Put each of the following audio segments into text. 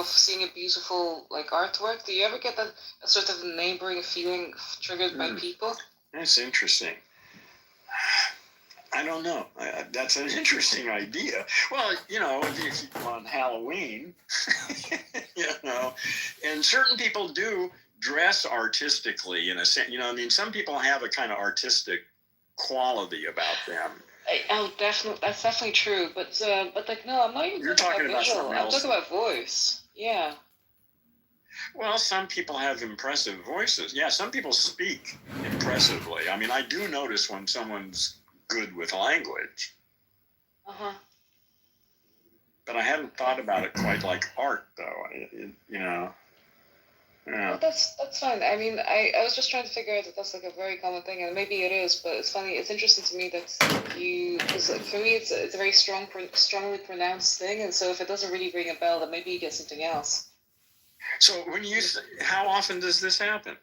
of seeing a beautiful like artwork? Do you ever get that a sort of neighboring feeling triggered by people? That's interesting. I don't know. That's an interesting idea. Well, if on Halloween, and certain people do dress artistically in a sense. Some people have a kind of artistic quality about them. Definitely, that's definitely true. But like, no, I'm not even. You're talking about visual. something else. I'm talking about voice. Yeah. Well, some people have impressive voices. Yeah, some people speak impressively. I mean, I do notice when someone's good with language. But I hadn't thought about it quite like art, though. Yeah. Well, that's fine. I mean, I was just trying to figure out that that's like a very common thing, and maybe it is. But it's funny. It's interesting to me that because for me, it's a very strongly pronounced thing, and so if it doesn't really ring a bell, then maybe you get something else. So how often does this happen?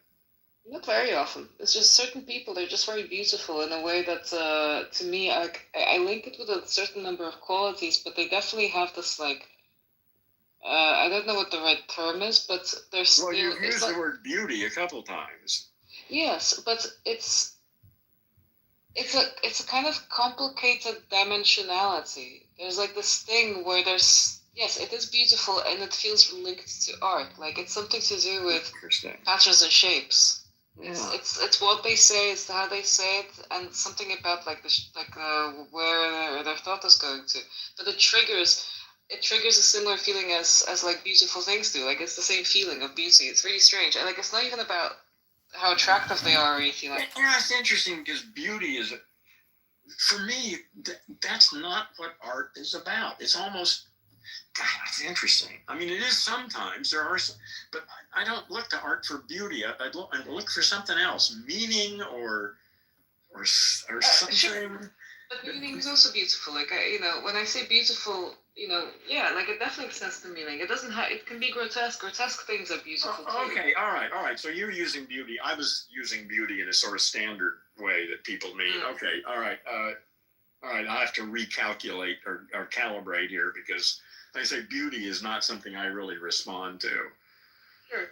Not very often. It's just certain people, they're just very beautiful in a way that, to me, I link it with a certain number of qualities, but they definitely have this, like, I don't know what the right term is, but there's still... Well, you've used the word beauty a couple times. Yes, but it's a kind of complicated dimensionality. There's, like, this thing where yes, it is beautiful, and it feels linked to art. Like, it's something to do with patterns and shapes. Yeah. It's what they say, it's how they say it, and something about like where their thought is going to. But it triggers a similar feeling as like beautiful things do. Like, it's the same feeling of beauty. It's really strange, and like it's not even about how attractive they are or anything like. Yeah, it's interesting because beauty is, for me, that's not what art is about. It's almost. God, that's interesting. I mean, it is sometimes. There are some, but I don't look to art for beauty. I look for something else, meaning or something. Sure. But meaning is also beautiful. Like, when I say beautiful, yeah, like it definitely extends to meaning. It doesn't have. It can be grotesque. Grotesque things are beautiful too. Okay, all right. So you're using beauty. I was using beauty in a sort of standard way that people mean. Okay, all right. I have to recalculate or calibrate here because. I say beauty is not something I really respond to. Sure.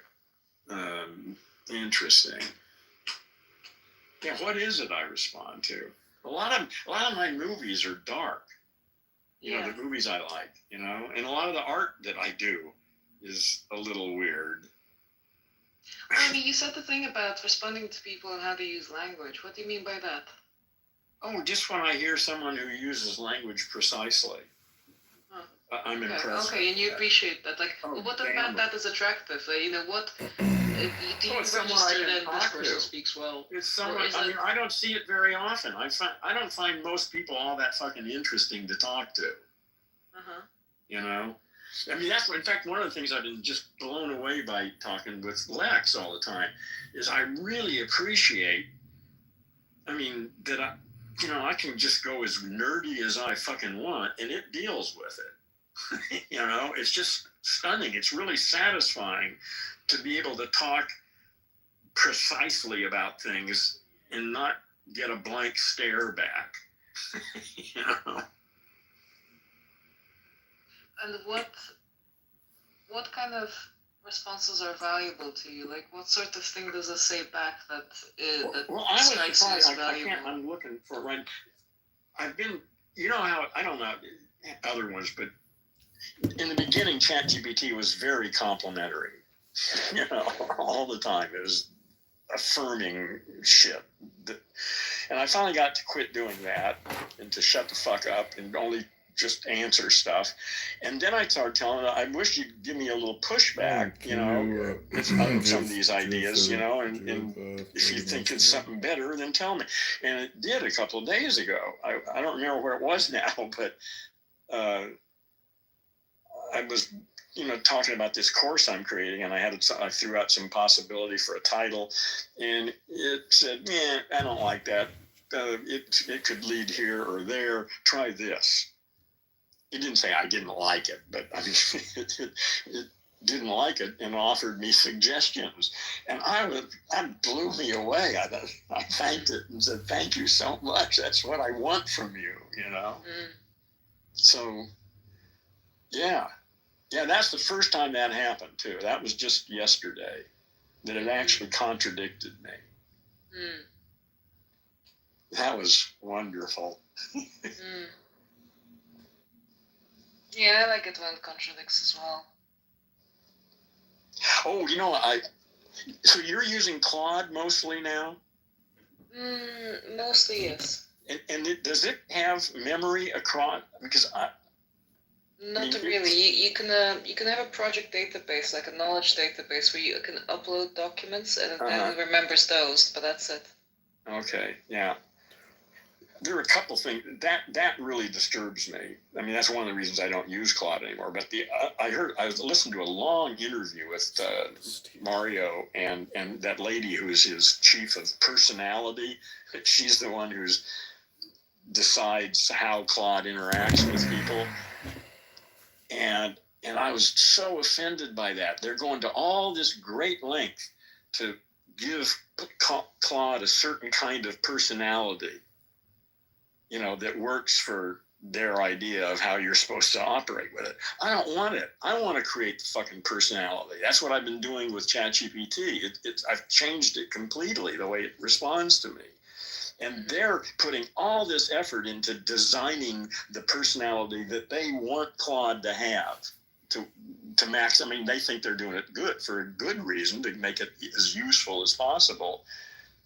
Interesting. Yeah, what is it I respond to? A lot of my movies are dark. The movies I like, and a lot of the art that I do is a little weird. Well, I mean, you said the thing about responding to people and how they use language. What do you mean by that? Oh, just when I hear someone who uses language precisely. I'm impressed. Okay, and you appreciate that. Like, what about that is attractive? What do you register that this person speaks well? It's someone. I don't see it very often. I don't find most people all that fucking interesting to talk to. I mean, that's in fact one of the things I've been just blown away by talking with Lex all the time is I really appreciate. I mean that I can just go as nerdy as I fucking want, and it deals with it. It's just stunning. It's really satisfying to be able to talk precisely about things and not get a blank stare back. And what kind of responses are valuable to you? Like, what sort of thing does it say back that strikes you as valuable? I'm looking for one. I've been, how, I don't know other ones, but in the beginning, ChatGPT was very complimentary, all the time. It was affirming shit. And I finally got to quit doing that and to shut the fuck up and only just answer stuff. And then I started telling her, I wish you'd give me a little pushback, on some of these ideas, and if you think it's something better, then tell me. And it did a couple of days ago. I don't remember where it was now, but I was, talking about this course I'm creating, and I threw out some possibility for a title, and it said, "Yeah, I don't like that. It could lead here or there. Try this." It didn't say I didn't like it, but I mean, it didn't like it and offered me suggestions, and that blew me away. I thanked it and said, "Thank you so much. That's what I want from you." So, yeah. Yeah, that's the first time that happened, too. That was just yesterday that it actually contradicted me. Mm. That was wonderful. Yeah, I like it when it contradicts as well. Oh, so you're using Claude mostly now? Mostly, yes. And does it have memory across? Because Not really. You can have a project database, like a knowledge database, where you can upload documents and it then remembers those, but that's it. Okay, yeah. There are a couple things that really disturbs me. I mean, that's one of the reasons I don't use Claude anymore. But I listened to a long interview with Mario and that lady who is his chief of personality. She's the one who's decides how Claude interacts with people. And I was so offended by that. They're going to all this great length to give Claude a certain kind of personality, that works for their idea of how you're supposed to operate with it. I don't want it. I want to create the fucking personality. That's what I've been doing with ChatGPT. I've changed it completely, the way it responds to me. And they're putting all this effort into designing the personality that they want Claude to have to max. I mean, they think they're doing it good for a good reason, to make it as useful as possible.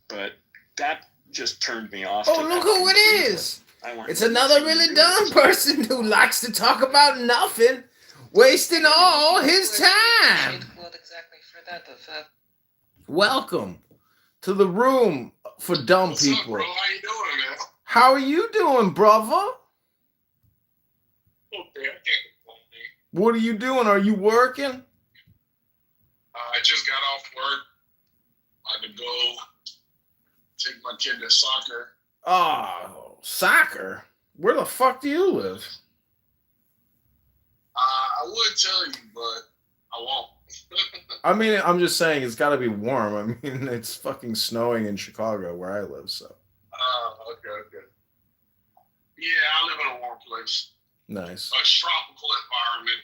But that just turned me off. Oh, look who it is! It's another really dumb person who likes to talk about nothing, wasting all his time. Exactly for that. Welcome to the room for dumb What's people. Up, bro? How you doing, man? How are you doing, brother? Okay, I can't complain. What are you doing? Are you working? I just got off work. I had to go take my kid to soccer. Oh, soccer? Where the fuck do you live? I would tell you, but I won't. I mean, I'm just saying it's got to be warm. I mean, it's fucking snowing in Chicago where I live, so. Okay. Yeah, I live in a warm place. Nice. A tropical environment.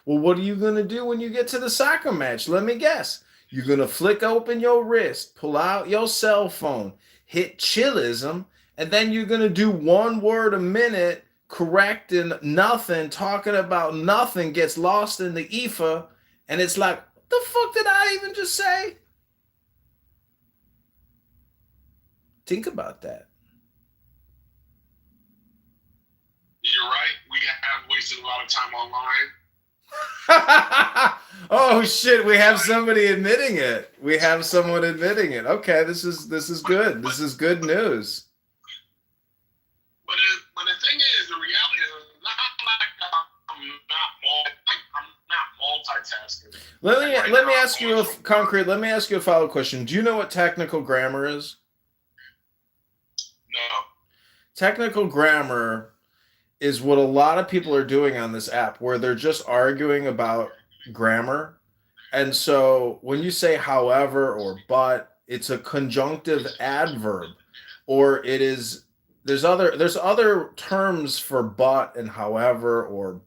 Well, what are you going to do when you get to the soccer match? Let me guess. You're going to flick open your wrist, pull out your cell phone, hit chillism, and then you're going to do one word a minute, correcting nothing, talking about nothing, gets lost in the ether, and it's like, what the fuck did I even just say? Think about that. You're right. We have wasted a lot of time online. Oh shit, we have somebody admitting it. We have someone admitting it. Okay, this is good. This is good news. But the thing is, the reality is not like I'm not multitasking. Let me ask you let me ask you a follow-up question. Do you know what technical grammar is? No. Technical grammar is what a lot of people are doing on this app, where they're just arguing about grammar. And so when you say however or but, it's a conjunctive adverb, or it is there's other terms for but and however or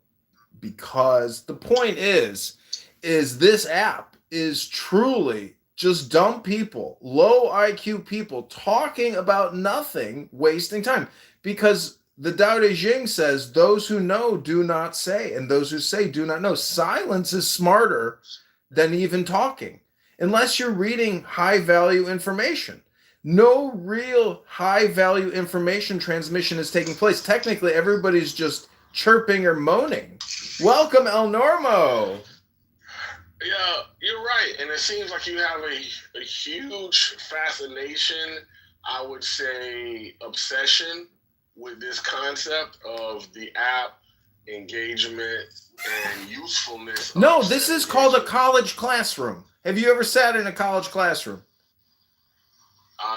because. The point is this app is truly just dumb people, low IQ people talking about nothing, wasting time. Because the Tao Te Ching says, those who know do not say, and those who say do not know. Silence is smarter than even talking, unless you're reading high-value information. No real high-value information transmission is taking place. Technically, everybody's just chirping or moaning. Welcome, El Normo. Yeah, you're right. And it seems like you have a huge fascination, I would say obsession, with this concept of the app, engagement, and usefulness. No, this is called a college classroom. Have you ever sat in a college classroom?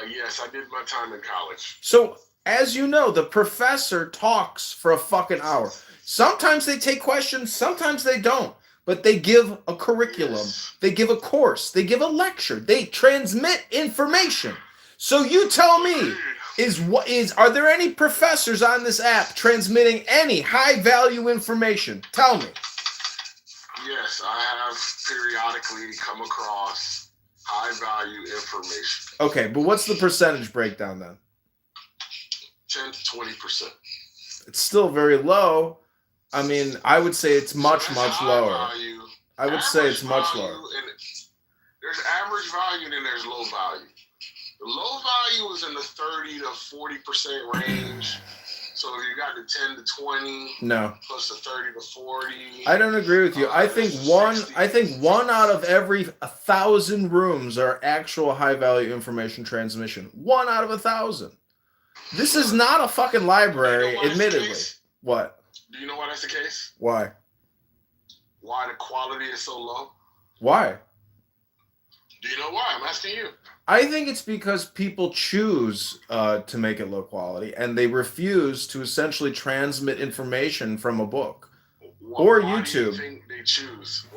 Yes, I did my time in college. So, as you know, the professor talks for a fucking hour. Sometimes they take questions, sometimes they don't. But they give a curriculum, they give a course, they give a lecture, they transmit information. So you tell me, are there any professors on this app transmitting any high value information? Tell me. Yes, I have periodically come across high value information. Okay, but what's the percentage breakdown then? 10 to 20%. It's still very low. I mean, I would say it's much lower. Value. I would say it's much lower. There's average value and then there's low value. The low value is in the 30 to 40% range. So if you got the 10 to 20, no, plus the 30 to 40. I don't agree with you. I think one out of every 1,000 rooms are actual high value information transmission. 1 out of 1,000. This is not a fucking library, admittedly. What? Do you know why that's the case? Why? Why the quality is so low? Why? Do you know why? I'm asking you. I think it's because people choose to make it low quality, and they refuse to essentially transmit information from a book or why YouTube. Do you think they choose?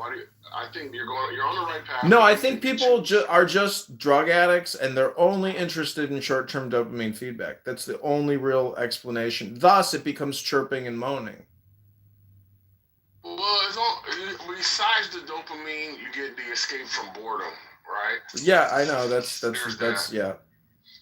I think you're on the right path. No, I think people are just drug addicts, and they're only interested in short-term dopamine feedback. That's the only real explanation. Thus, it becomes chirping and moaning. Well, besides the dopamine, you get the escape from boredom. Right? Yeah, I know. That's yeah.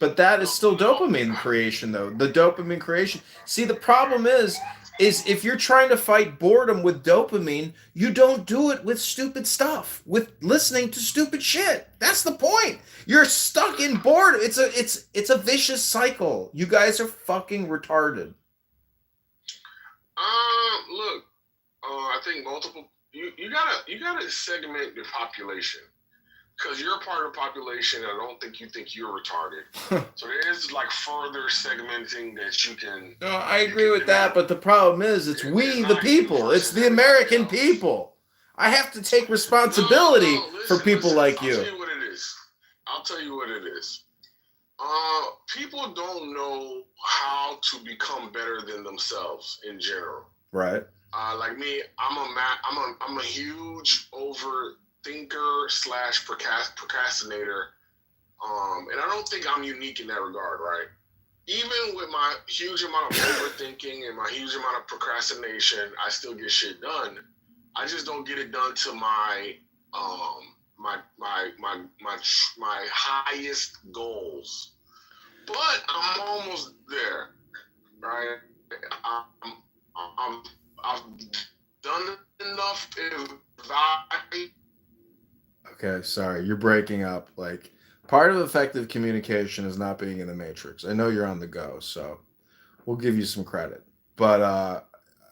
But that is still dopamine creation, though. The dopamine creation. See, the problem is if you're trying to fight boredom with dopamine, you don't do it with stupid stuff, with listening to stupid shit. That's the point. You're stuck in boredom. It's a vicious cycle. You guys are fucking retarded. Look, I think multiple. You gotta segment the population. Because you're a part of the population, I don't think you think you're retarded. So there is like further segmenting that you can. No, I agree with that, but the problem is, it's we the people. It's the American people. I have to take responsibility for people like you. I'll tell you what it is. People don't know how to become better than themselves in general. Right. Like me, I'm a huge thinker / procrastinator, and I don't think I'm unique in that regard, right? Even with my huge amount of overthinking and my huge amount of procrastination, I still get shit done. I just don't get it done to my highest goals. But I'm almost there, right? I've done enough if Okay, sorry, you're breaking up. Like, part of effective communication is not being in the matrix. I know you're on the go, so we'll give you some credit. But,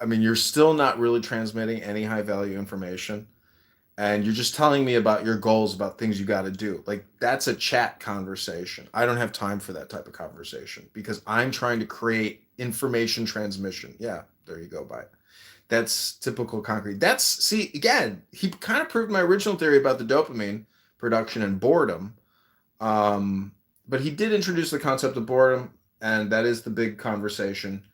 I mean, you're still not really transmitting any high-value information, and you're just telling me about your goals, about things you got to do. Like, that's a chat conversation. I don't have time for that type of conversation because I'm trying to create information transmission. Yeah, there you go, bye. That's typical concrete. See, again, he kind of proved my original theory about the dopamine production and boredom. But he did introduce the concept of boredom, and that is the big conversation.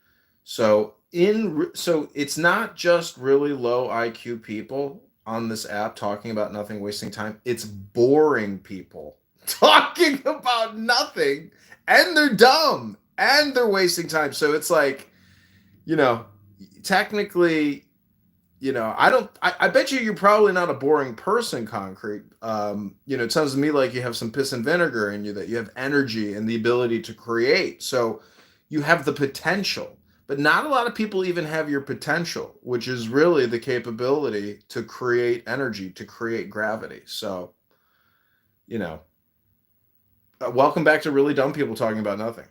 So it's not just really low IQ people on this app talking about nothing, wasting time. It's boring people talking about nothing, and they're dumb, and they're wasting time. So it's like, technically, I bet you're probably not a boring person, Concrete. It sounds to me like you have some piss and vinegar in you, that you have energy and the ability to create. So you have the potential, but not a lot of people even have your potential, which is really the capability to create energy, to create gravity. So, welcome back to really dumb people talking about nothing.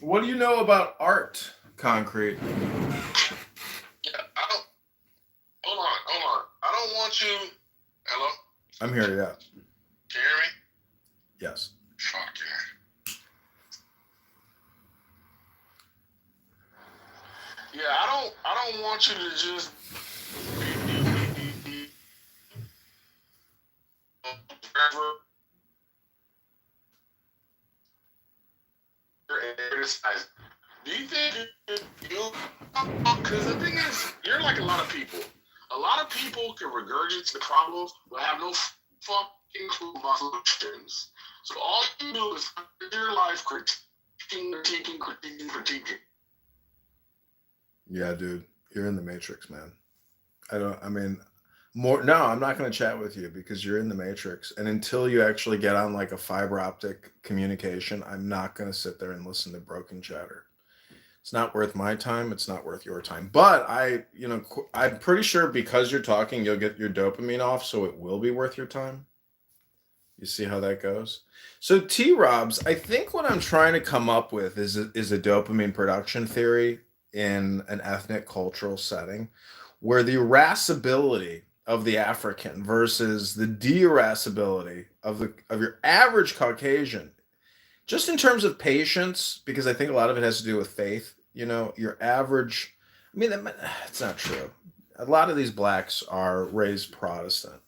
What do you know about art, Concrete? Yeah, hold on. I don't want you. Hello? I'm here, yeah. Can you hear me? Yes. Fuck yeah. Yeah, I don't want you to just do you think you, because the thing is, you're like a lot of people. A lot of people can regurgitate the problems, but have no include emotions. So all you do is live your life critiquing. Yeah, dude, you're in the Matrix, man. I mean, more. No, I'm not going to chat with you because you're in the Matrix. And until you actually get on like a fiber optic communication, I'm not going to sit there and listen to broken chatter. It's not worth my time. It's not worth your time. But I'm pretty sure because you're talking, you'll get your dopamine off, so it will be worth your time. You see how that goes? So T-Robs, I think what I'm trying to come up with is a dopamine production theory in an ethnic cultural setting where the irascibility of the African versus the de-irascibility of your average Caucasian, just in terms of patience, because I think a lot of it has to do with faith. Your average, I mean, it's not true. A lot of these blacks are raised Protestant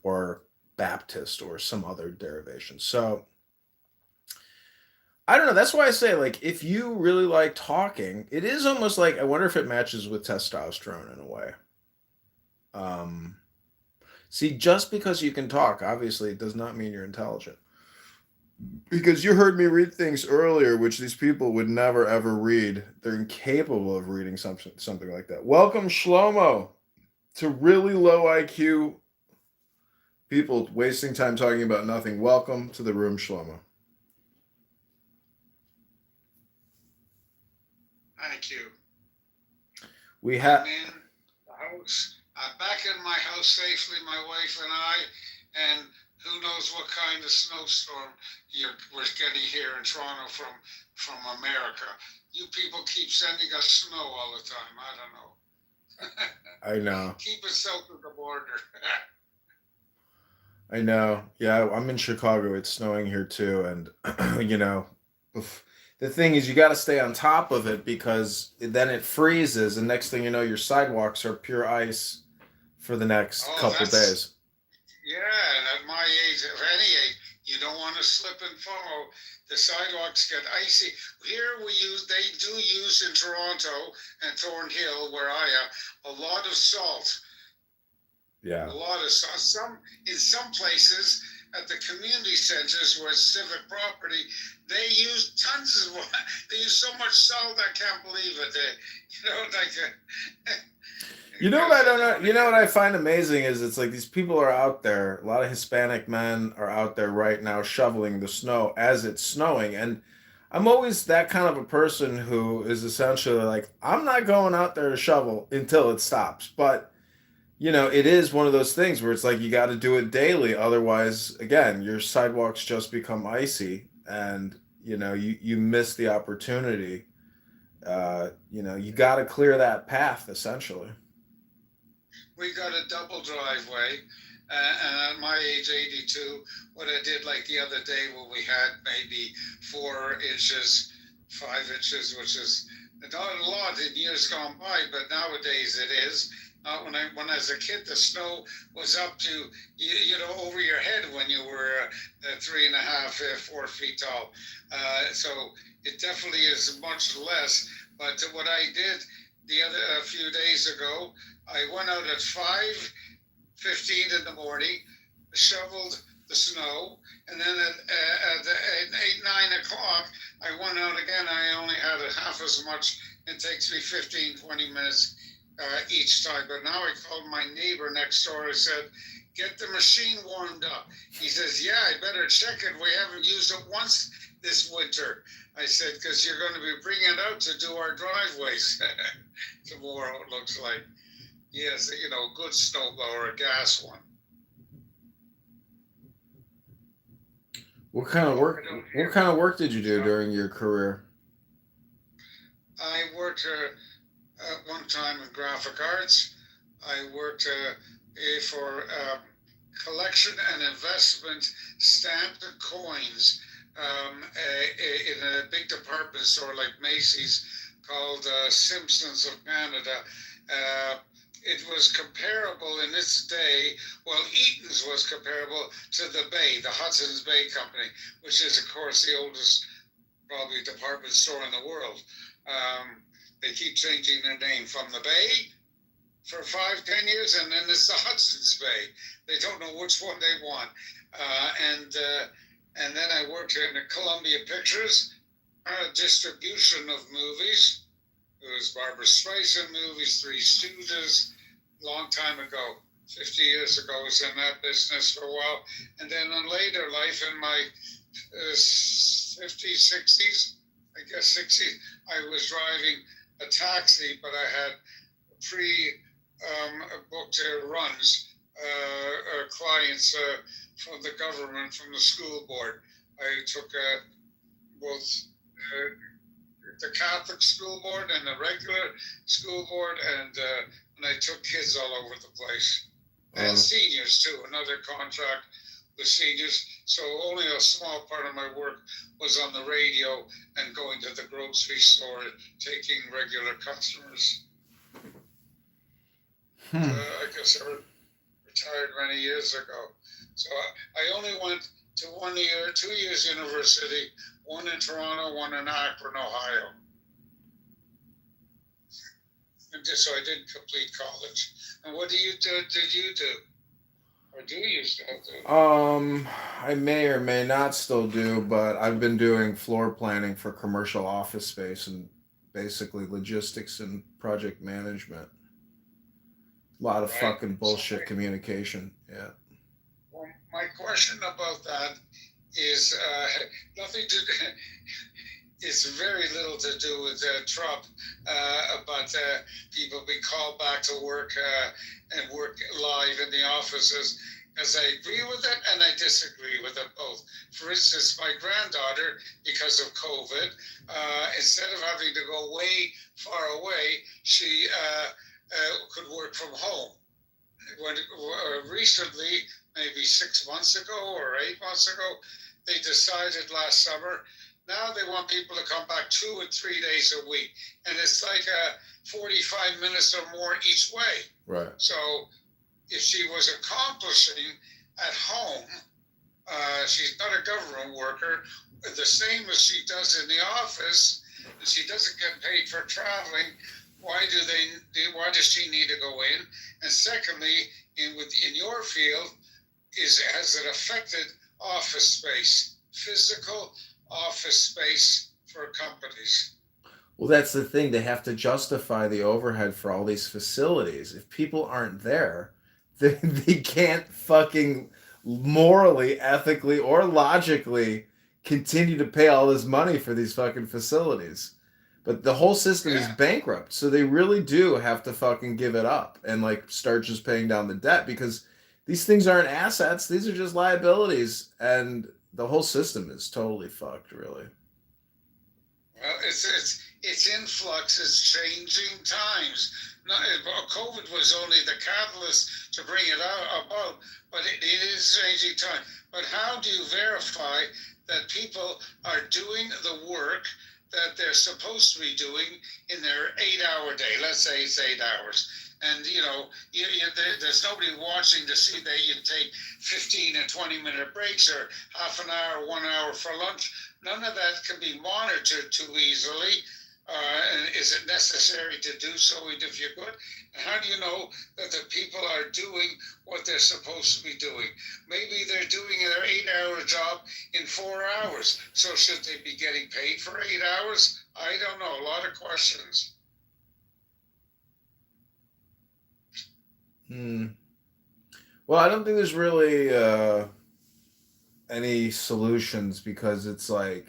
or Baptist or some other derivation. So I don't know. That's why I say, like, if you really like talking, it is almost like I wonder if it matches with testosterone in a way. See, just because you can talk, obviously, it does not mean you're intelligent. Because you heard me read things earlier, which these people would never ever read. They're incapable of reading something like that. Welcome, Shlomo, to really low IQ people wasting time talking about nothing. Welcome to the room, Shlomo. Thank you. We have. I'm in the house. I'm back in my house safely, my wife and I, and who knows what kind of snowstorm we're getting here in Toronto from America. You people keep sending us snow all the time. I don't know. I know. Keep it south of the border. I know. Yeah, I'm in Chicago. It's snowing here too, and the thing is, you got to stay on top of it because then it freezes, and next thing you know, your sidewalks are pure ice for the next couple days. Yeah, and at my age, at any age, you don't want to slip and fall. The sidewalks get icy. Here they do use in Toronto and Thornhill, where I am, a lot of salt. Yeah. A lot of salt. In some places at the community centers where it's civic property, they use tons of. They use so much salt. I can't believe it. What I don't know. You know what I find amazing is it's like these people are out there. A lot of Hispanic men are out there right now shoveling the snow as it's snowing, and I'm always that kind of a person who is essentially like, I'm not going out there to shovel until it stops. But it is one of those things where it's like you got to do it daily, otherwise, again, your sidewalks just become icy, and you miss the opportunity. You got to clear that path essentially. We got a double driveway, and at my age, 82, what I did like the other day, we had maybe 4 inches, 5 inches, which is not a lot in years gone by, but nowadays it is. When I was a kid, the snow was up to over your head when you were 3.5, 4 feet tall. So it definitely is much less. But what I did a few days ago, I went out at 5:15 in the morning, shoveled the snow, and then at 8, 9 o'clock, I went out again. I only had half as much. It takes me 15, 20 minutes each time. But now I called my neighbor next door. I said, get the machine warmed up. He says, yeah, I better check it. We haven't used it once this winter. I said, because you're going to be bringing it out to do our driveways tomorrow, it looks like. Yes, good snowblower, a gas one. What kind of work did you do during your career? I worked at one time in graphic arts. I worked for collection and investment stamped coins in a big department store like Macy's called Simpsons of Canada. It was comparable in its day. Well, Eaton's was comparable to the Bay, the Hudson's Bay Company, which is, of course, the oldest probably department store in the world. They keep changing their name from the Bay for 5, 10 years, and then it's the Hudson's Bay. They don't know which one they want. And then I worked in Columbia Pictures, distribution of movies. It was Barbara Streisand movies, Three Stooges, long time ago, 50 years ago. I was in that business for a while. And then in later life, in my 50s, 60s, I guess 60s, I was driving a taxi, but I had pre-booked runs, clients from the government, from the school board. I took both the Catholic school board and the regular school board, and I took kids all over the place. And seniors too, another contract with seniors. So only a small part of my work was on the radio and going to the grocery store, taking regular customers. I guess I retired many years ago. So I only went to 2 years university, one in Toronto, one in Akron, Ohio. And so I didn't complete college. And what did you do? Or do you still do? I may or may not still do, but I've been doing floor planning for commercial office space and basically logistics and project management. A lot of fucking bullshit communication. Yeah. Well, my question about that is nothing to. It's very little to do with Trump, but people being called back to work and work live in the offices. Because I agree with it and I disagree with it both. For instance, my granddaughter, because of COVID, instead of having to go way far away, she could work from home. When recently, maybe 6 months ago or 8 months ago, they decided last summer. Now they want people to come back 2 or 3 days a week, and it's like 45 minutes or more each way. Right. So if she was accomplishing at home, she's not a government worker, the same as she does in the office, and she doesn't get paid for traveling. Why does she need to go in? And secondly, in your field, has it affected office space, physical office space for companies? Well, that's the thing. They have to justify the overhead for all these facilities. If people aren't there, they can't fucking morally, ethically, or logically continue to pay all this money for these fucking facilities. But the whole system is bankrupt, so they really do have to fucking give it up and like start just paying down the debt, because these things aren't assets; these are just liabilities, and the whole system is totally fucked, really. Well, it's in flux. It's changing times. COVID was only the catalyst to bring it about, but it is changing time. But how do you verify that people are doing the work that they're supposed to be doing in their 8-hour day? Let's say it's 8 hours. And, there's nobody watching to see that you take 15 and 20-minute breaks or half an hour, 1 hour for lunch. None of that can be monitored too easily. And is it necessary to do so if you could? And how do you know that the people are doing what they're supposed to be doing? Maybe they're doing their 8-hour job in 4 hours. So should they be getting paid for 8 hours? I don't know. A lot of questions. Well, I don't think there's really any solutions, because it's like,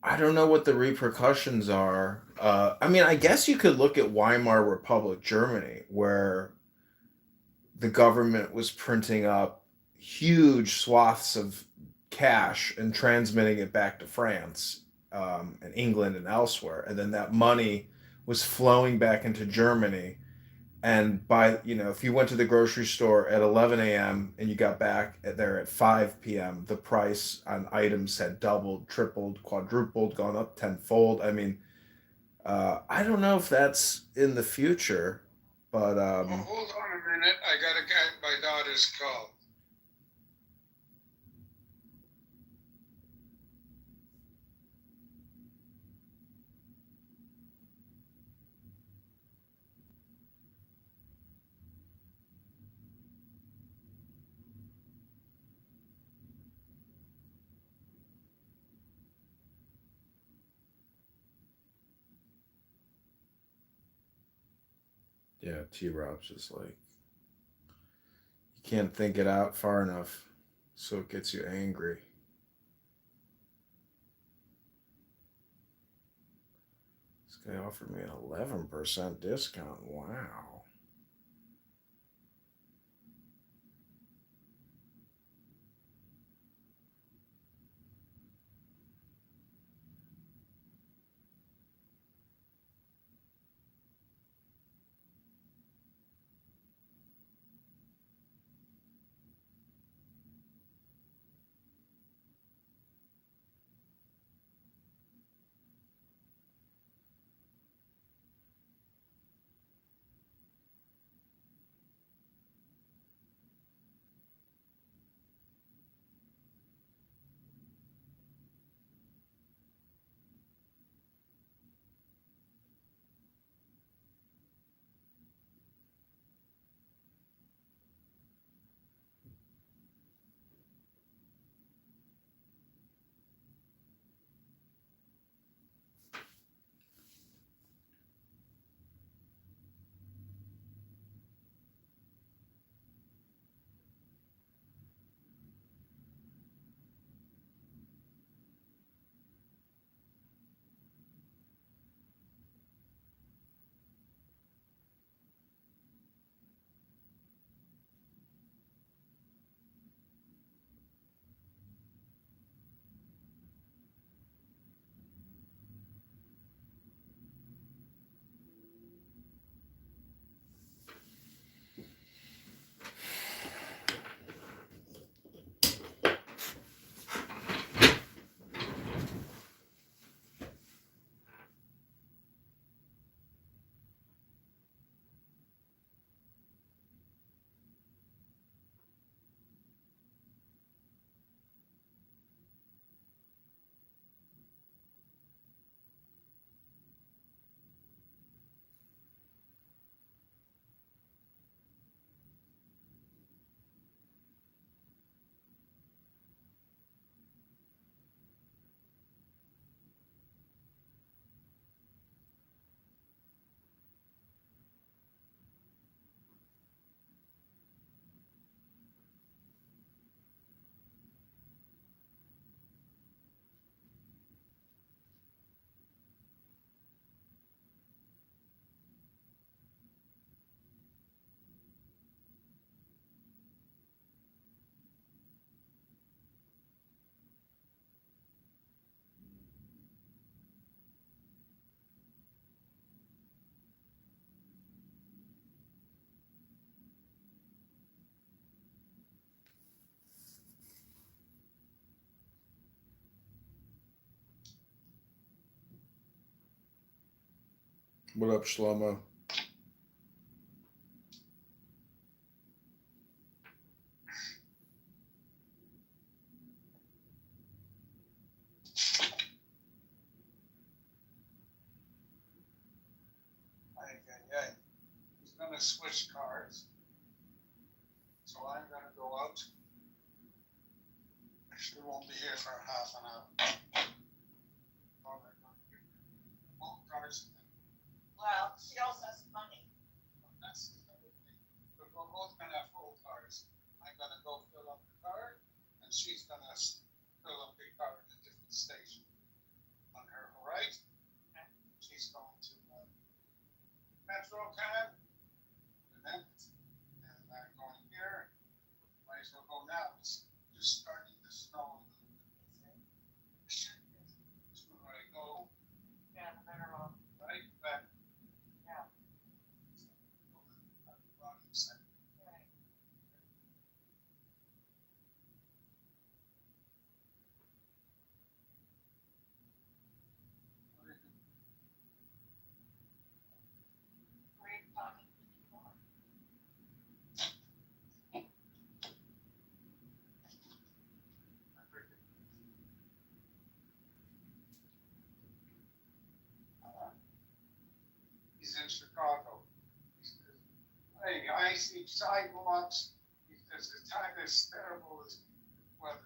I don't know what the repercussions are. I mean, I guess you could look at Weimar Republic, Germany, where the government was printing up huge swaths of cash and transmitting it back to France and England and elsewhere. And then that money was flowing back into Germany. And if you went to the grocery store at 11 a.m. and you got back there at 5 p.m., the price on items had doubled, tripled, quadrupled, gone up tenfold. I mean, I don't know if that's in the future, but... hold on a minute. I got to get my daughter's call. Yeah, T-Rob's just like, you can't think it out far enough, so it gets you angry. This guy offered me an 11% discount. Wow. What up, Shlomo? Yeah. He's going to switch cars. So I'm going to go out. Actually, won't be here for half an hour. Well, she also has money. That's the other thing. But we're both going to have full cars. I'm going to go fill up the car, and she's going to fill up the car at a different station on her right. Okay. She's going to Metro Cab, and then I'm going here. Might as well go now. It's just starting to snow. That's where I go. Yeah, the better off. Right back. Yeah. Right. Great talking to you. He's in Chicago. He says, hey, I see sidewalks. He says, the time is terrible as weather.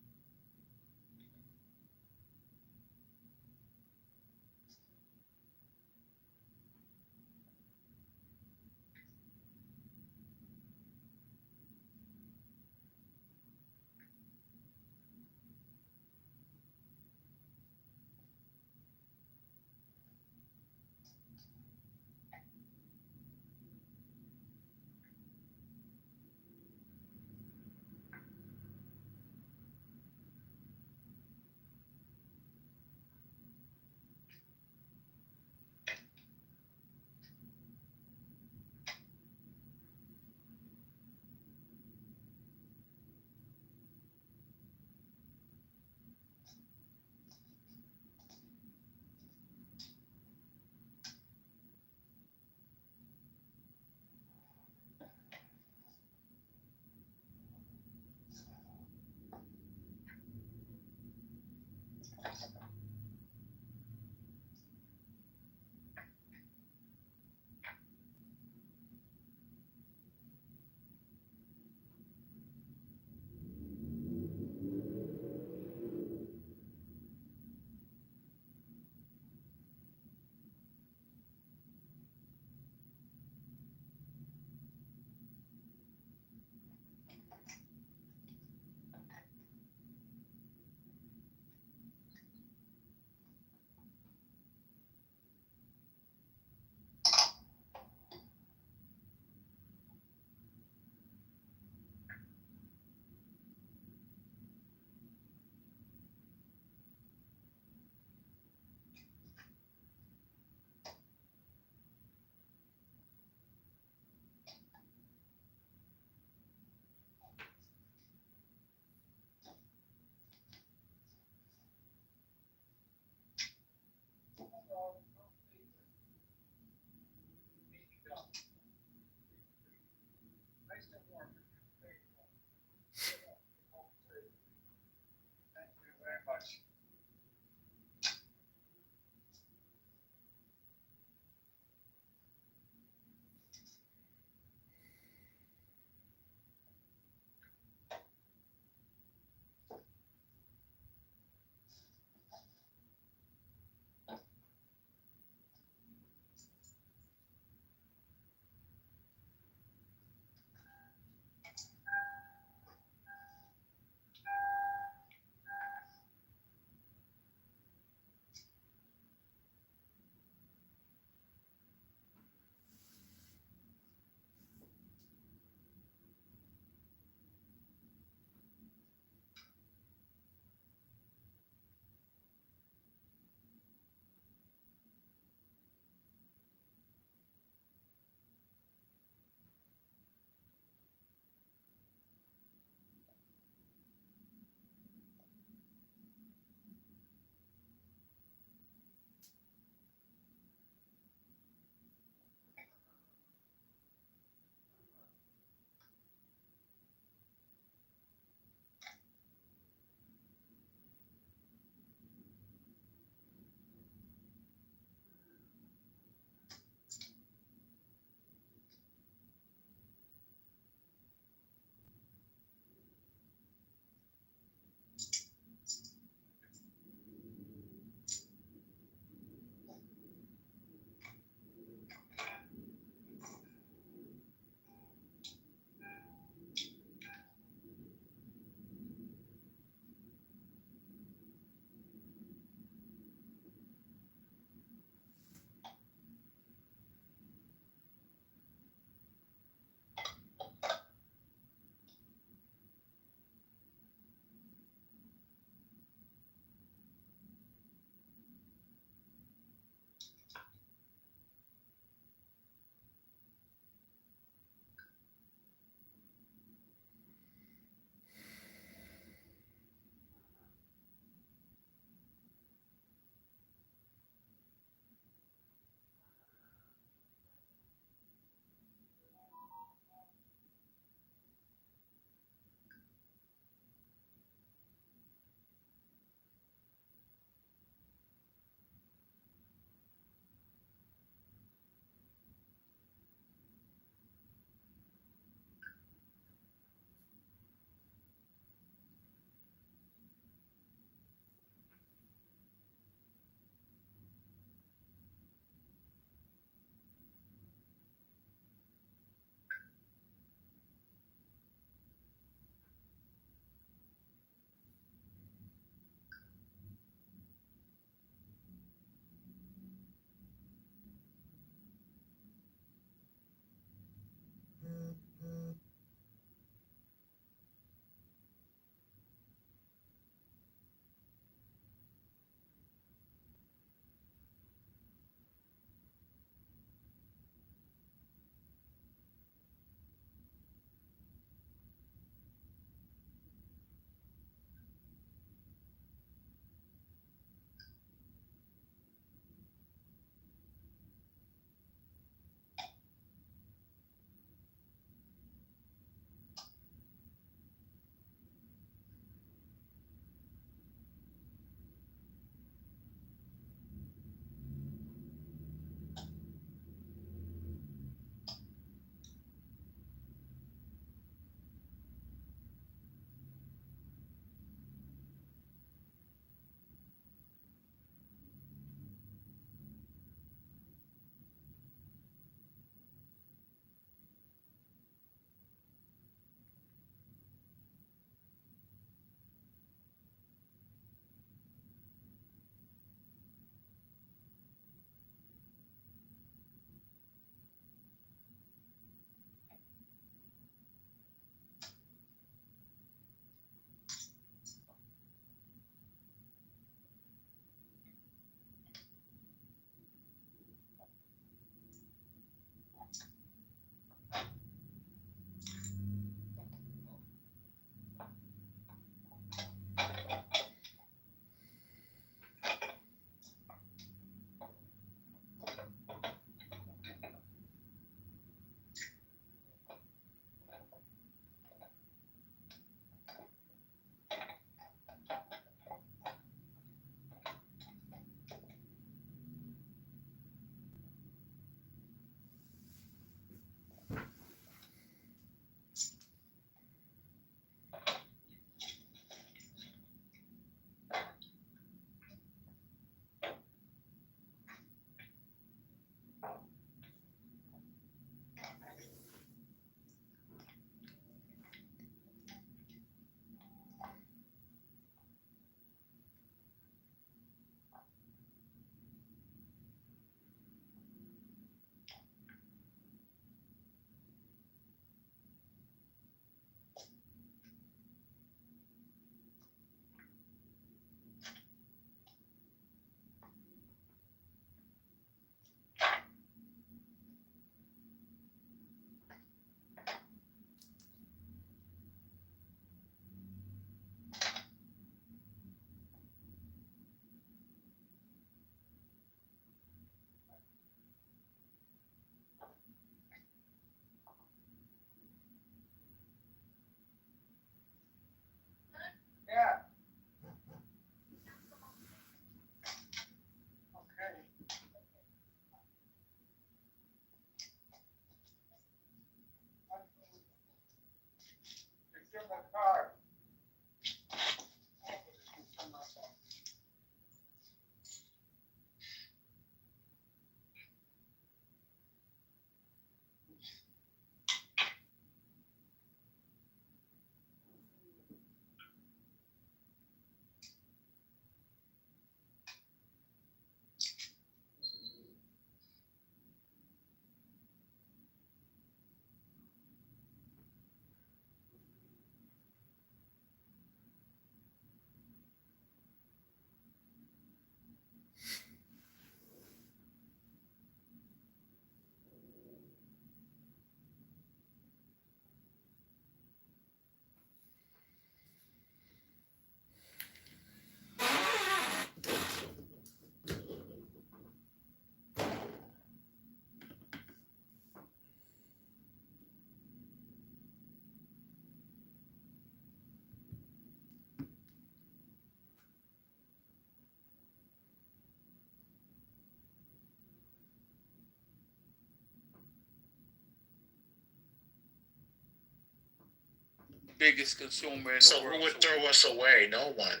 biggest consumer in the So world. who would throw us away? No one.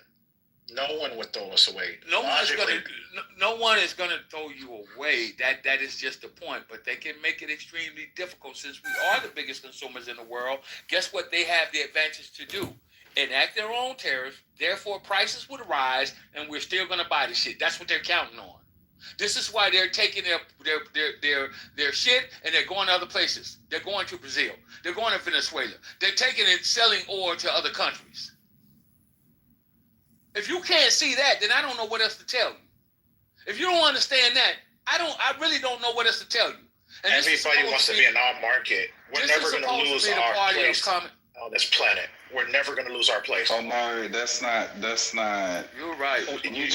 No one would throw us away. No one is gonna throw you away. That is just the point. But they can make it extremely difficult since we are the biggest consumers in the world. Guess what? They have the advantage to do. Enact their own tariffs. Therefore, prices would rise, and we're still gonna buy the shit. That's what they're counting on. This is why they're taking their shit and they're going to other places. They're going to Brazil. They're going to Venezuela. They're taking and selling oil to other countries. If you can't see that, then I don't know what else to tell you. If you don't understand that, I really don't know what else to tell you. And everybody wants to be in our market. We're never going to lose our place on this planet. We're never going to lose our place. Omari, that's not. You're right. You're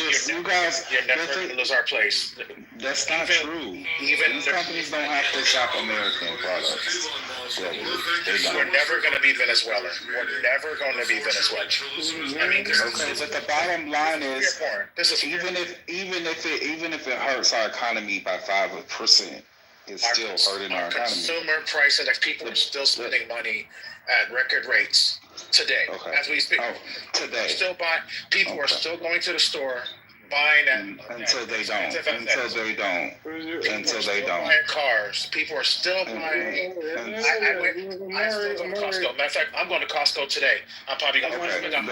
never going to lose our place. That's not true. Even these companies don't have to shop American products. We're never going to be Venezuela. We're never going to be Venezuela. I mean, okay, but the bottom line is, even if it hurts our economy by 5%, it's still hurting our economy. Consumer price index. People are still spending money at record rates today, as we speak. Today, people are still going to the store, buying until they don't. Buying cars. People are still buying. I still go to Costco. Matter of fact, I'm going to Costco today. I'm probably going to spend $11.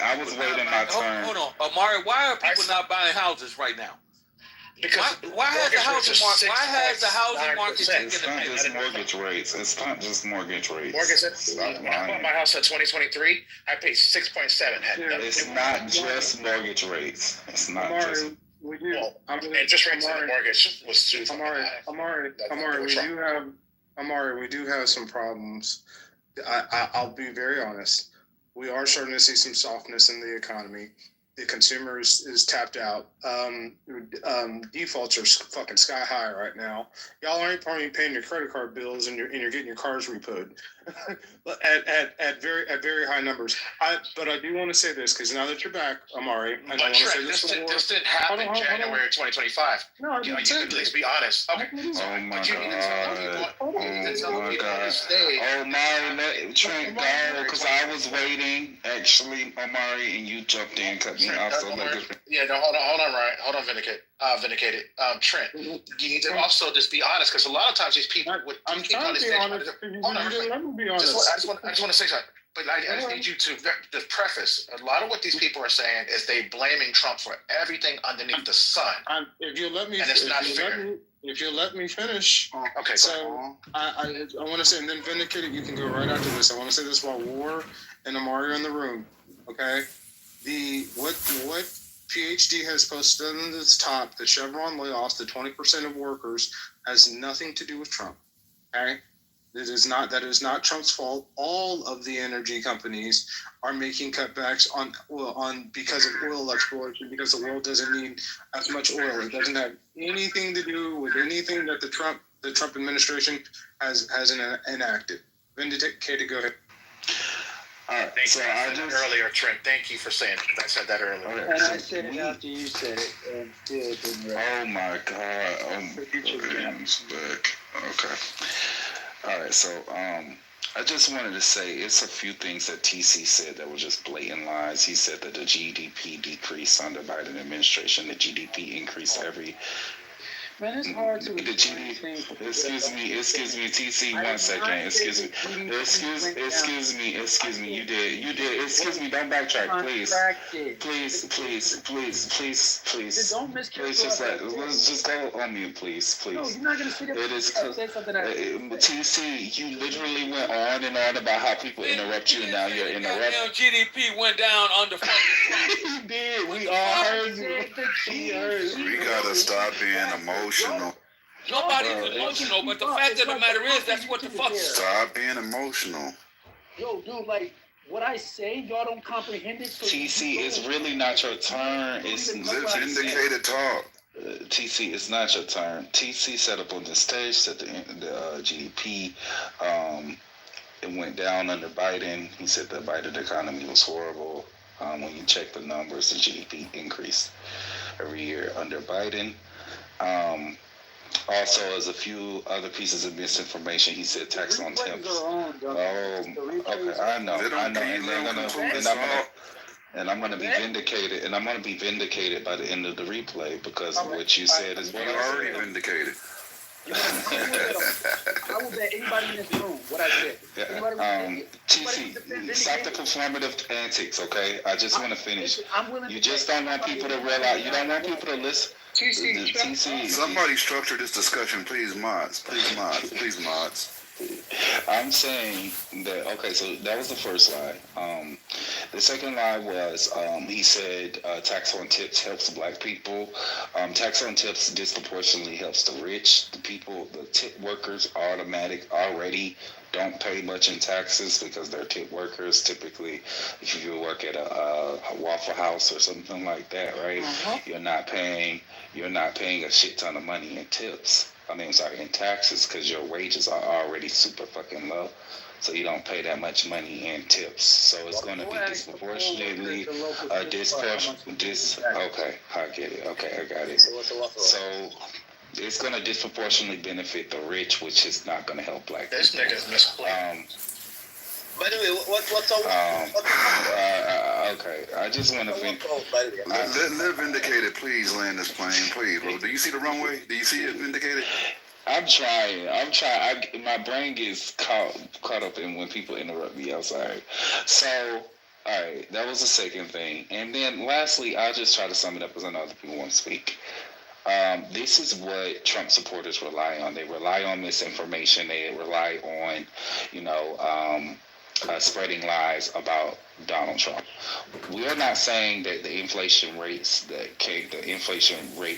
I was waiting my turn. Hold on, Amari. Why are people not buying houses right now? Because why has the housing market taken a hit? It's not just mortgage rates. It's not just mortgage rates. When I bought my house in 2023, I paid 6.7. It's not just mortgage rates. It's not just. Interest rates on the mortgage was Amari, we do have some problems. I'll be very honest. We are starting to see some softness in the economy. The consumer is tapped out. Defaults are fucking sky high right now. Y'all aren't probably paying your credit card bills, and you're getting your cars repoed at very high numbers. But I do want to say this because now that you're back, Amari, I want to say this before. This didn't happen in January 2025. No, you can please be honest. Okay. Oh my god. Oh my god. Omari, Trent, go because I was waiting actually, Omari, and you jumped in, cut me off. So hold on, Ryan. Hold on, Vindicated. Trent, you need to also just be honest because a lot of times these people would. I'm trying to be honest. Let me be honest. I just want to say something. But I just need you to preface. A lot of what these people are saying is they blaming Trump for everything underneath the sun. If you let me, and it's not fair. If you let me finish. Okay. So I want to say, and then Vindicated, you can go right after this. I want to say this while War and Amari are in the room. Okay. What PhD has posted on its top, the Chevron layoffs, the 20% of workers, has nothing to do with Trump. Okay. That is not Trump's fault. All of the energy companies are making cutbacks on oil because of oil exploration, because the world doesn't need as much oil. It doesn't have anything to do with anything that the Trump administration has enacted. Vindicated, go ahead. All right. Thank you. I just earlier, Trent. Thank you for saying it. I said that earlier. And I said it after you said it, and still didn't. Oh my God! Okay. All right. So I just wanted to say it's a few things that TC said that were just blatant lies. He said that the GDP decreased under Biden administration. The GDP increased every. Man, it's hard to excuse me, TC, 1 second. Excuse me. You did. Excuse me, don't backtrack, please. Please. Don't let's just go on mute, please. No, you're not gonna sit there and say something TC, you literally went on and on about how people interrupt you, and now you're interrupting. GDP went down under fucking Trump. He did. We all heard you. We gotta stop being emotional. Nobody's emotional, but the fact of the matter is, that's what the fuck. Stop being emotional. Yo, dude, like what I say, y'all don't comprehend it. So TC, it's really not your turn. It's Vindicated talk. TC, it's not your turn. TC set up on the stage, said the GDP, it went down under Biden. He said the Biden economy was horrible. When you check the numbers, the GDP increased every year under Biden. Also, there's a few other pieces of misinformation. He said tax on temps. Oh, okay, I know, and I'm gonna be vindicated, and I'm gonna be vindicated by the end of the replay because of what you said as well. You already vindicated. I will bet anybody in this room what I said. TC, stop the performative antics, okay? I just want to finish. You just don't want people to realize. You don't want people to listen. TC. Somebody structure this discussion, please, mods. Please, mods. I'm saying that, okay, so that was the first lie. The second lie was he said tax on tips helps black people. Tax on tips disproportionately helps the rich. The people, the tip workers already don't pay much in taxes because they're tip workers. Typically, if you work at a Waffle House or something like that, right? You're not paying a shit ton of money in tips. In taxes, because your wages are already super fucking low, so you don't pay that much money in tips. So it's going to be disproportionately Okay, I get it. Okay, I got it. So it's going to disproportionately benefit the rich, which is not going to help black people. This nigga's misplayed. By the way, what's all? Okay, I just want to Let vindicated, please land this plane, please, bro. Do you see the runway? Do you see it vindicated? I'm trying. My brain gets caught up in when people interrupt me. I'm sorry. So, all right, that was the second thing. And then lastly, I'll just try to sum it up because I know other people want to speak. This is what Trump supporters rely on. They rely on misinformation. They rely on, spreading lies about Donald Trump. We are not saying that the inflation rate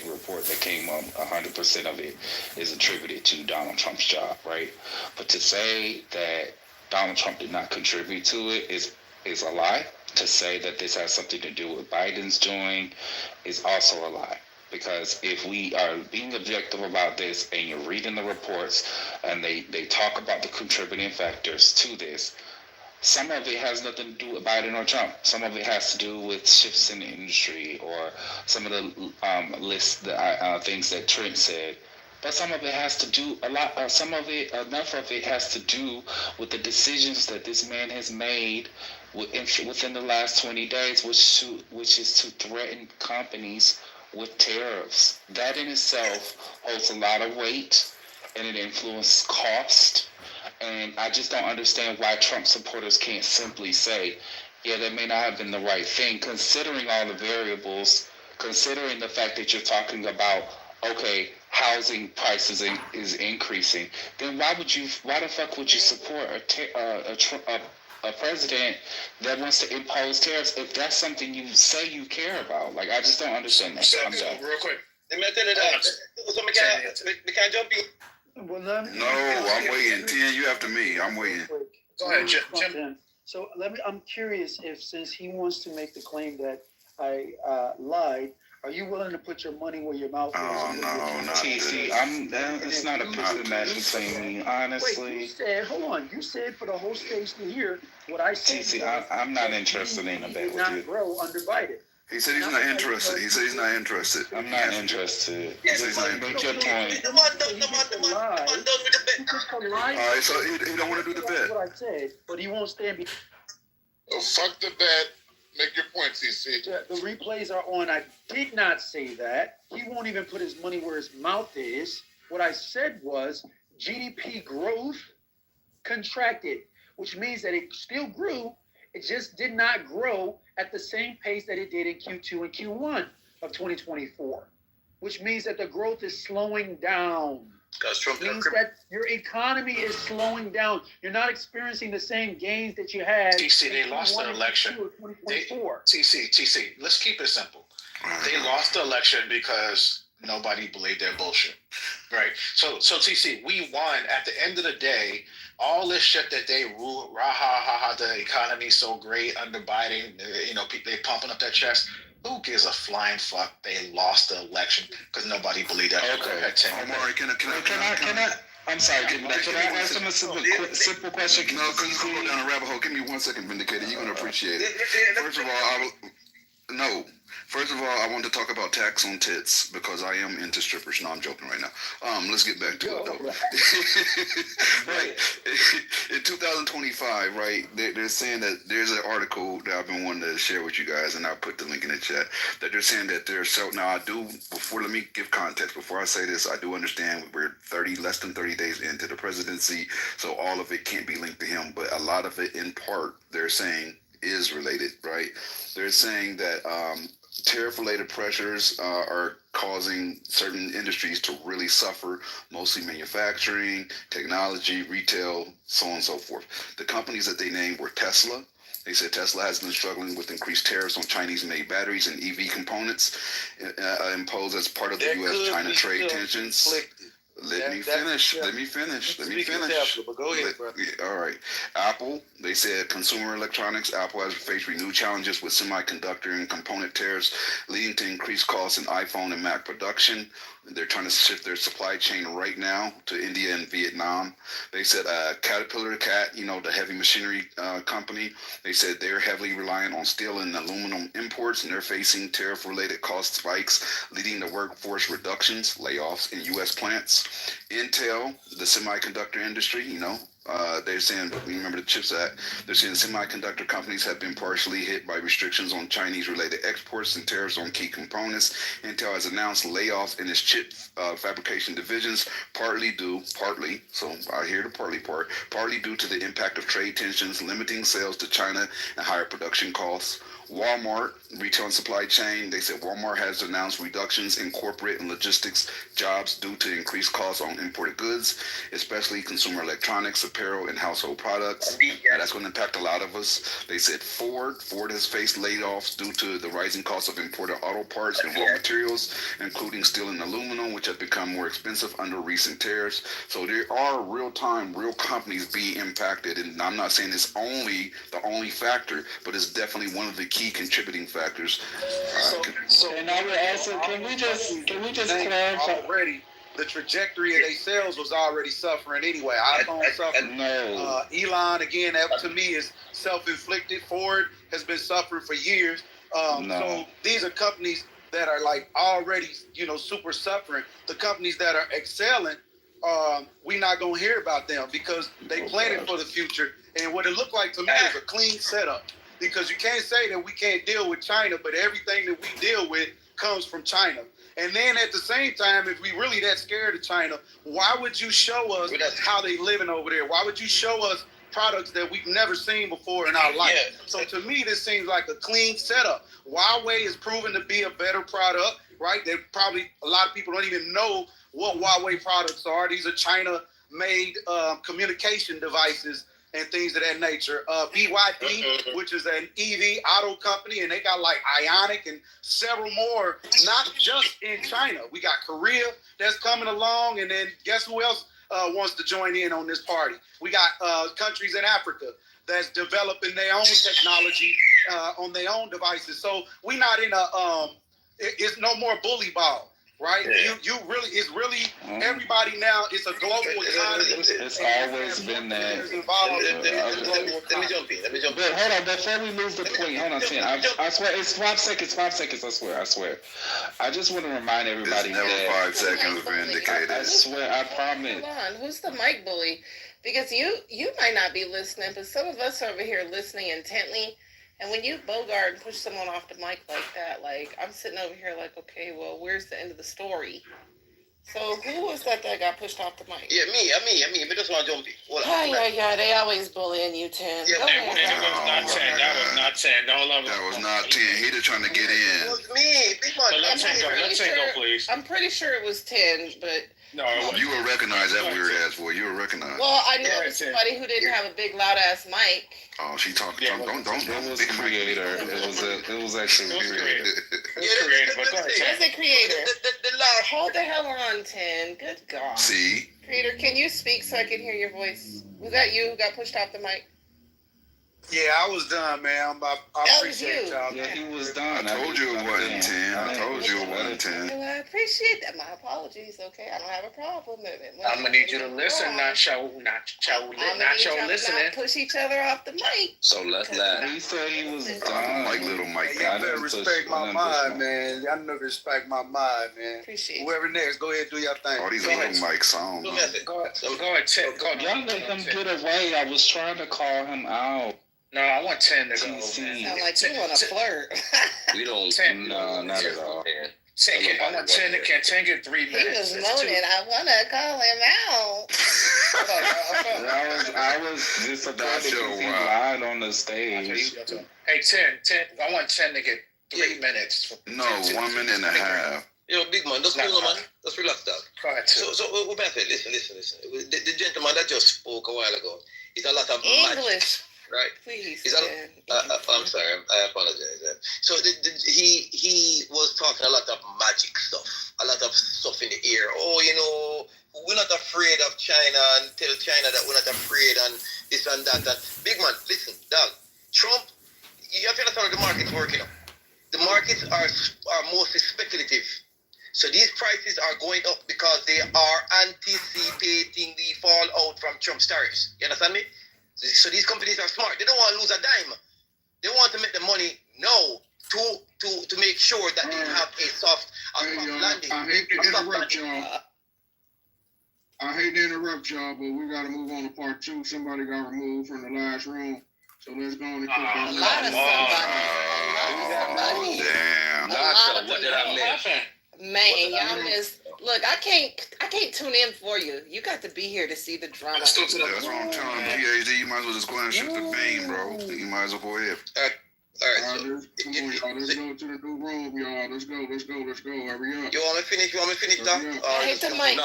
report that came up, 100% of it is attributed to Donald Trump's job, right? But to say that Donald Trump did not contribute to it is a lie. To say that this has something to do with Biden's doing is also a lie. Because if we are being objective about this and you're reading the reports and they talk about the contributing factors to this, some of it has nothing to do with Biden or Trump. Some of it has to do with shifts in the industry or some of the things that Trent said. But some of it has to do enough of it has to do with the decisions that this man has made within the last 20 days, which is to threaten companies with tariffs. That in itself holds a lot of weight and it influences cost. And I just don't understand why Trump supporters can't simply say, yeah, that may not have been the right thing, considering all the variables, considering the fact that you're talking about, okay, housing prices is increasing. Then why the fuck would you support a president that wants to impose tariffs if that's something you say you care about? Like, I just don't understand that. I'm done. Real quick. Let me tell you that. So we can't jump in. No, I'm waiting. 10, you after me. I'm waiting. Go ahead, Jim. So I'm curious if, since he wants to make the claim that I lied, are you willing to put your money where your mouth is? Oh, no, not TC, it's not a piece of match between me, honestly. Wait, you said for the whole stage to hear what I said. TC, I'm not interested in a bet with you. Grow under Biden. He said he's not interested. I'm not interested. Make your point. Come on, done with the bet. All right, so he don't want to do the bet. What I said, but he won't stand. Oh, fuck the bet. Make your point, CC. The replays are on. I did not say that. He won't even put his money where his mouth is. What I said was GDP growth contracted, which means that it still grew. It just did not grow at the same pace that it did in Q2 and Q1 of 2024, which means that the growth is slowing down. Means that your economy is slowing down. You're not experiencing the same gains that you had. TC, they lost the election. TC, let's keep it simple. They lost the election because nobody believed their bullshit, right? So TC, we won. At the end of the day, all this shit that they rule, the economy's so great under Biden, they pumping up their chest. Who gives a flying fuck? They lost the election because nobody believed that. Okay. Omari, can I? I'm sorry. Can I ask him a simple question? No, because it's going to go down a rabbit hole. Give me 1 second, Vindicated. You're going to appreciate it. First of all, no. First of all, I want to talk about tax on tits because I am into strippers. No, I'm joking right now. Let's get back to it though. Right. In 2025, right, they're saying that there's an article that I've been wanting to share with you guys, and I'll put the link in the chat, that they're saying that they're now let me give context. Before I say this, I do understand we're less than 30 days into the presidency, so all of it can't be linked to him, but a lot of it in part, they're saying, is related, right? They're saying that tariff-related pressures are causing certain industries to really suffer, mostly manufacturing, technology, retail, so on and so forth. The companies that they named were Tesla. They said Tesla has been struggling with increased tariffs on Chinese-made batteries and EV components imposed as part of the U.S.-China trade tensions. Let me finish. But go ahead, brother. All right. Apple, they said consumer electronics. Apple has faced renewed challenges with semiconductor and component tariffs, leading to increased costs in iPhone and Mac production. They're trying to shift their supply chain right now to India and Vietnam. They said Caterpillar, the heavy machinery company, they said they're heavily reliant on steel and aluminum imports, and they're facing tariff-related cost spikes, leading to workforce reductions, layoffs in U.S. plants. Intel, the semiconductor industry, they're saying, remember the CHIPS Act, they're saying semiconductor companies have been partially hit by restrictions on Chinese-related exports and tariffs on key components. Intel has announced layoffs in its chip fabrication divisions, partly due to the impact of trade tensions, limiting sales to China and higher production costs. Walmart, retail and supply chain, they said Walmart has announced reductions in corporate and logistics jobs due to increased costs on imported goods, especially consumer electronics, apparel, and household products. That's going to impact a lot of us. They said Ford has faced layoffs due to the rising cost of imported auto parts and raw materials, including steel and aluminum, which have become more expensive under recent tariffs. So there are real companies being impacted, and I'm not saying it's the only factor, but it's definitely one of the key contributing factors. And I would also, can we just clarify? Already, the trajectory of their sales was already suffering anyway. iPhone suffered. No. Elon, again, that to me is self-inflicted. Ford has been suffering for years. So these are companies that are already, super suffering. The companies that are excelling, we're not going to hear about them because they planning for the future. And what it looked like to me is a clean setup. Because you can't say that we can't deal with China, but everything that we deal with comes from China. And then at the same time, if we really that scared of China, why would you show us how they living over there? Why would you show us products that we've never seen before in our life? Yeah. So to me, this seems like a clean setup. Huawei is proven to be a better product, right? They probably, a lot of people don't even know what Huawei products are. These are China-made communication devices and things of that nature. BYD, which is an EV auto company, and they got Ionic and several more, not just in China. We got Korea that's coming along, and then guess who else wants to join in on this party? We got countries in Africa that's developing their own technology on their own devices. So we're not in it's no more bully ball. Right? Yeah. It's really everybody now. It's a global economy. It's always been that. Let me jump in. But hold on, before we lose the point, hold on, Tim. I swear, it's 5 seconds. I swear. I just want to remind everybody it's never that 5 seconds vindicated. I swear, I promise. Hold on, who's the mic bully? Because you might not be listening, but some of us are over here listening intently. And when you bogart and push someone off the mic like that, I'm sitting over here okay, well, where's the end of the story? So who was that got pushed off the mic? Yeah, me. But that's why I jump in. Yeah, they always bullying you, Tim. Yeah, that was not 10. That was not 10. He just trying to get in. It was me. Big one. Let 10 go, please. I'm pretty sure it was 10, but... No, you will recognize that weird ass boy. You will recognize. Well, I know somebody who didn't have a big loud ass mic. Oh, she talking. Don't. It was creator. It was actually creator. Where's the creator? Hold the hell on, 10. Good God. See. Creator, can you speak so I can hear your voice? Was that you who got pushed off the mic? Yeah, I was done, man. I appreciate y'all. Yeah, he was done. I told you it wasn't 10. I told you it wasn't 10. Well, I appreciate that. My apologies. Okay, I don't have a problem with it. I'm gonna need you to listen, not show listening. Not push each other off the mic. So let's laugh. He said he was I done. don't like little Mike. You better respect my mind, man. Y'all know respect my mind, man. Appreciate Whoever next, go ahead and do your thing. All these little Mike songs. Go ahead, Tim. Y'all let him get away. I was trying to call him out. No, I want 10 to go. TC. Sound like you want to flirt. We don't. 10. No, not at all. 10 get, I want 10 to get 3 He minutes. was moaning. I want to call him out. I was disappointed because he lied on the stage. Hey, 10. I want 10 to get 3 minutes. No, 1 minute and a half. Yo, big man, just cool, man. Just relax, dog. Go ahead, So what about it? Listen. The gentleman that just spoke a while ago, it's a lot of English. Right. Please. I'm sorry. I apologize. So he was talking a lot of magic stuff, a lot of stuff in the air. Oh, you know, we're not afraid of China, and tell China that we're not afraid and this and that. And big man, listen, dog. Trump, you have to understand how the market's working. The markets are mostly speculative. So these prices are going up because they are anticipating the fallout from Trump's tariffs. You understand me? So these companies are smart. They don't want to lose a dime. They want to make the money now to make sure that they have a soft landing. I hate to interrupt y'all, but we got to move on to part 2. Somebody got removed from the last room. So let's go on and click that. Damn. What did I miss? Man, y'all missed. Look, I can't tune in for you. You got to be here to see the drama. That's what I'm telling you, PhD. You might as well just go ahead and shoot the vein, bro. You might as well go ahead. All right, come on, y'all. Let's go to the new room, y'all. Let's go. Hurry up. You want me to finish, Doc? Hit the mic.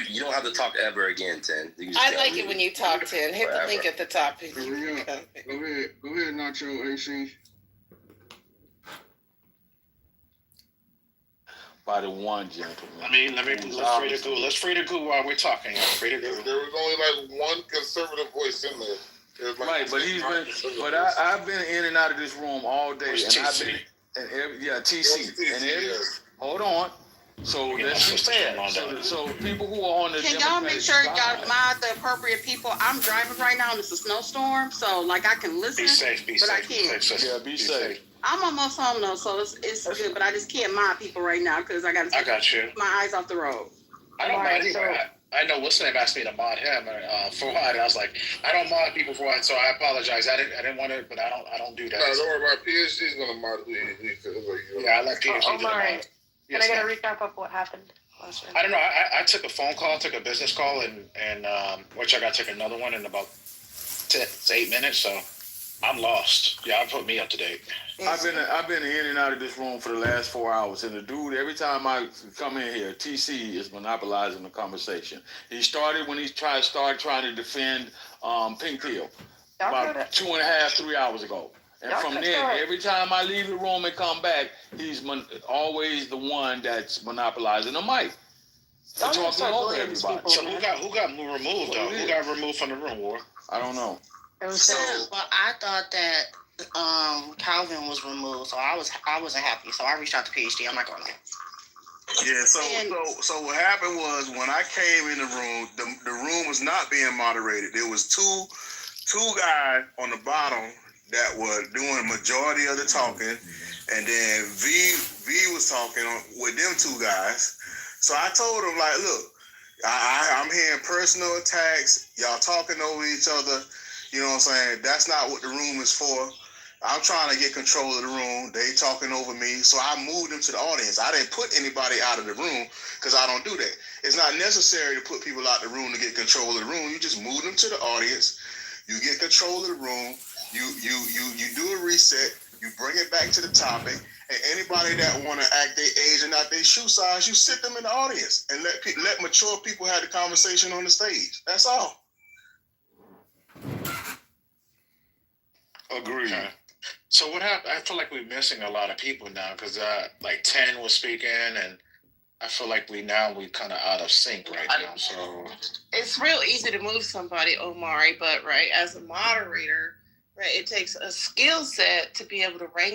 You don't have to talk ever again, 10. I like it when you talk, 10. Hit the link at the top. Hurry up. Go ahead, Nacho AC. By the one gentleman. I mean, let's free to go while we're talking. Free to go. There was only like one conservative voice in there. Right, but I've been in and out of this room all day, TC. Hold on. So let's be fair. So people who are on the can y'all make sure y'all mod the appropriate people? I'm driving right now and it's a snowstorm, so like I can listen, but I can't. Yeah, be safe. I'm almost home though, so it's good, but I just can't mod people right now because I got my eyes off the road. I don't mind either. I know what's name asked me to mod him for what, and I was like, I don't mod people for what, so I apologize. I didn't want to, but I don't do that. No, don't worry about it. PhD's gonna mod it. Yeah, I let PhD do the mod. Can I get a recap of what happened last week? I don't know. I took a phone call, took a business call, and which I got to take another one in about 8 minutes. So I'm lost. Y'all put me up to date. I've been in and out of this room for the last 4 hours, and the dude, every time I come in here, TC is monopolizing the conversation. He started when he trying to defend Pink Pill about 2.5, 3 hours ago. And from there, every time I leave the room and come back, he's always the one that's monopolizing the mic. Talking over everybody. So who got removed though? Who got removed from the room, War? I don't know. Well, I thought that Calvin was removed, so I wasn't happy. So I reached out to PhD. I'm not gonna lie. Yeah, so what happened was when I came in the room, the room was not being moderated. There was two guys on the bottom that were doing majority of the talking, and then V was talking with them two guys. So I told them, like, look, I'm hearing personal attacks, y'all talking over each other, you know what I'm saying? That's not what the room is for. I'm trying to get control of the room. They talking over me, so I moved them to the audience. I didn't put anybody out of the room because I don't do that. It's not necessary to put people out the room to get control of the room. You just move them to the audience. You get control of the room. You do a reset. You bring it back to the topic. And anybody that want to act their age and not their shoe size, you sit them in the audience and let mature people have the conversation on the stage. That's all. Agreed. Okay. So what happened? I feel like we're missing a lot of people now because like 10 was speaking, and I feel like we kind of out of sync right now. So it's real easy to move somebody, Omari, but right as a moderator, Right. It takes a skill set to be able to wrangle